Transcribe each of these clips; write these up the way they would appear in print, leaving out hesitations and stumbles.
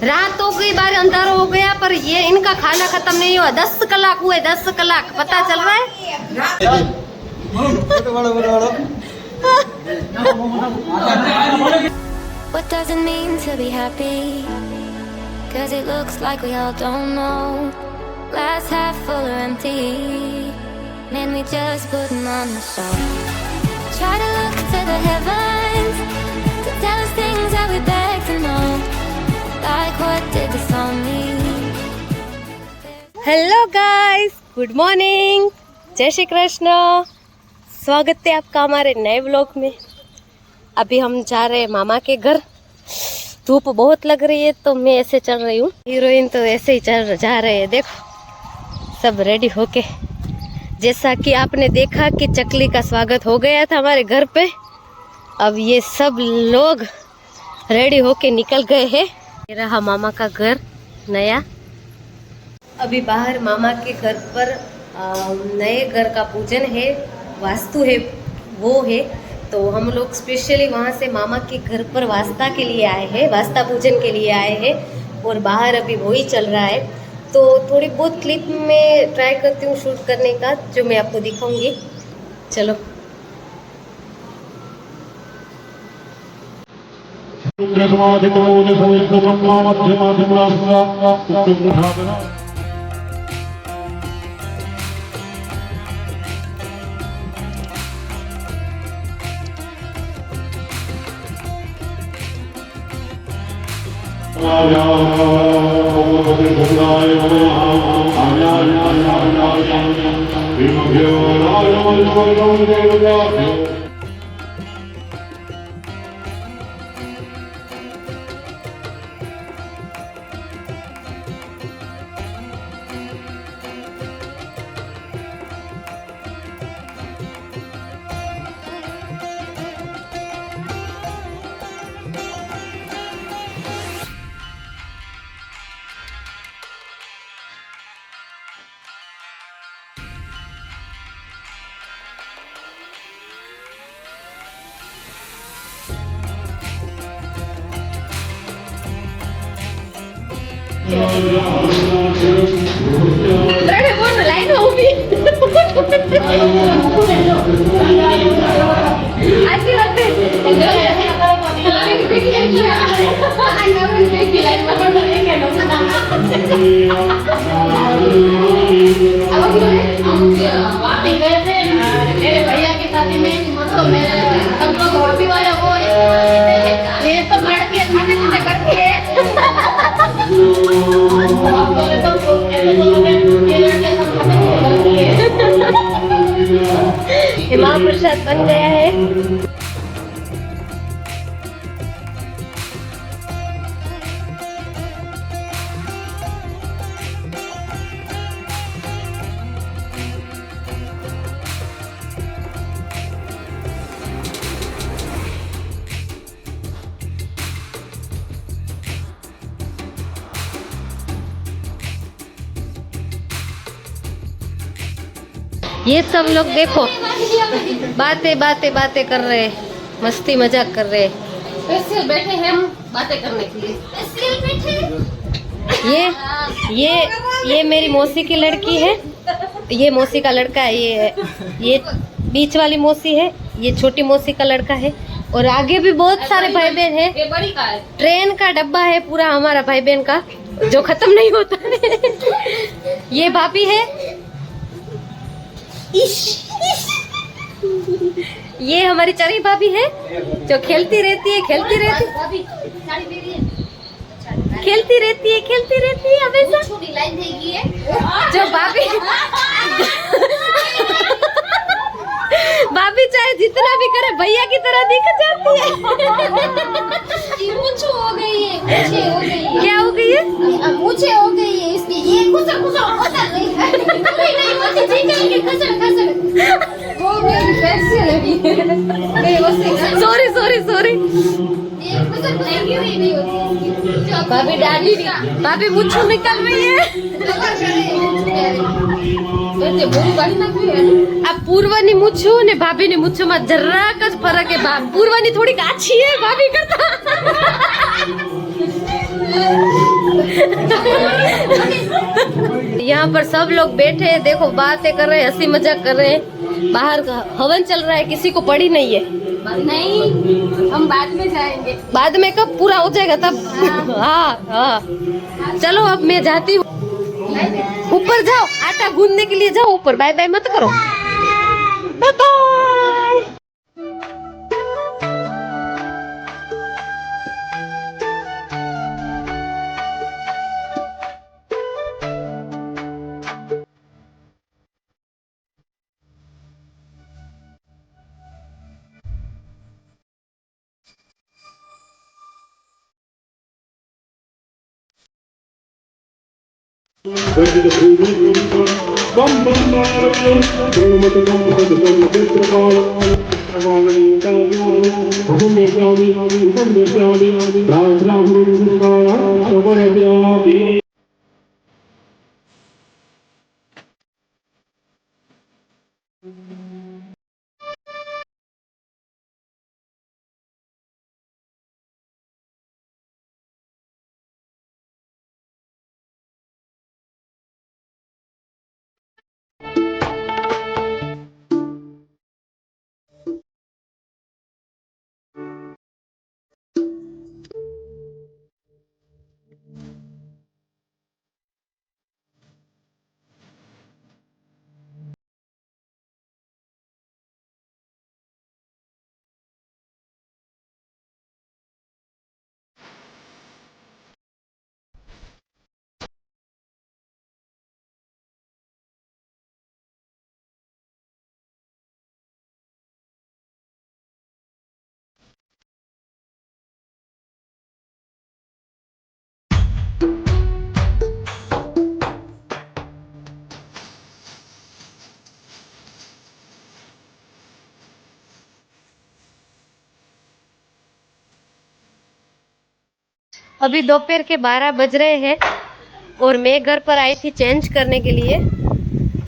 रात हो गई, बार अंधारा हो गया, पर ये इनका खाना खत्म नहीं हुआ। 10 कलाक हुए, 10 कलाक, पता चल रहा है। What does it mean to be happy? 'Cause it looks like we all don't know. Glass half full or empty. Man, we just putting on the show. Try to look to the heavens to tell us things that we beg to know. Like what did the song mean? Hello guys, good morning, जय श्री कृष्ण। स्वागत है आपका हमारे नए vlog में। अभी हम जा रहे हैं मामा के घर। धूप बहुत लग रही है तो मैं ऐसे चल रही हूँ। हीरोइन तो ऐसे ही जा रहे हैं। देखो सब रेडी होके, जैसा कि आपने देखा कि चकली का स्वागत हो गया था हमारे घर पे। अब ये सब लोग रेडी होके निकल गए हैं। ये रहा मामा का घर नया। अभी बाहर मामा के घर पर नए घर का पूजन है, वास्तु है, वो है। तो हम लोग स्पेशली वहाँ से मामा के घर पर वास्ता के लिए आए हैं, वास्ता पूजन के लिए आए हैं। और बाहर अभी वही चल रहा है। तो थोड़ी बहुत क्लिप में ट्राई करती हूँ शूट करने का, जो मैं आपको दिखाऊंगी। चलो। मेरे भैया के साथ में सब लोग हॉबी वाला वो ये तो लड़के खाने करती है। ये महाप्रसाद बन गया है। ये सब लोग देखो बातें कर रहे हैं, मस्ती मजाक कर रहे हैं। स्पेशल बैठे हैं हम बातें करने के लिए। ये मेरी मौसी की लड़की है, ये मौसी का लड़का है, ये बीच वाली मौसी है, ये छोटी मौसी का लड़का है। और आगे भी बहुत सारे भाई बहन है। ये बड़ी का है, ट्रेन का डब्बा है पूरा हमारा भाई बहन का, जो खत्म नहीं होता है। ये भाभी है, ये हमारी चरी भाभी है, जो खेलती रहती है हमेशा। जो भाभी चाहे जितना भी करे भैया की तरह दिख जाती है। मुझे हो गई है, क्या हो गई है? मुझे हो गई है इसकी। ये कुछ नहीं होती वो मेरी फैक्सी लगी है। सॉरी ये कुछ भाभी दाढ़ी भाभी मुझे निकल रही है આ પૂર્વાની મૂછું ને ભાભીની મૂછુંમાં જરાક જ ફરક है પૂર્વાની થોડીક આછી है ભાભી કરતા यहाँ पर सब लोग बैठे हैं देखो बातें कर रहे हैं हंसी मजाक कर रहे हैं बाहर हवन चल रहा है किसी को पड़ी नहीं है नहीं हम बाद में जाएंगे बाद में कब पूरा हो जाएगा तब हाँ हाँ चलो अब मैं जाती हूँ ऊपर जाओ आटा गूंदने के लिए जाओ ऊपर बाय बाय मत करो बाय बाय अभी दोपहर के 12 बज रहे हैं और मैं घर पर आई थी चेंज करने के लिए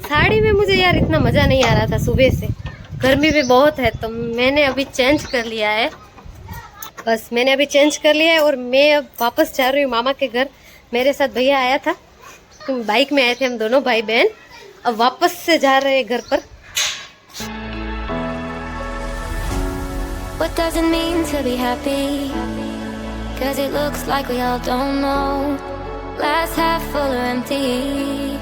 साड़ी में मुझे यार इतना मज़ा नहीं आ रहा था सुबह से गर्मी भी बहुत है तो मैंने अभी चेंज कर लिया है बस मैंने अभी चेंज कर लिया है और मैं अब वापस जा रही हूँ मामा के घर मेरे साथ भैया आया था तो बाइक में आए थे हम दोनों भाई बहन अब वापस से जा रहे हैं घर पर What does it mean to be happy? Cause it looks like we all don't know. Glass half full or empty.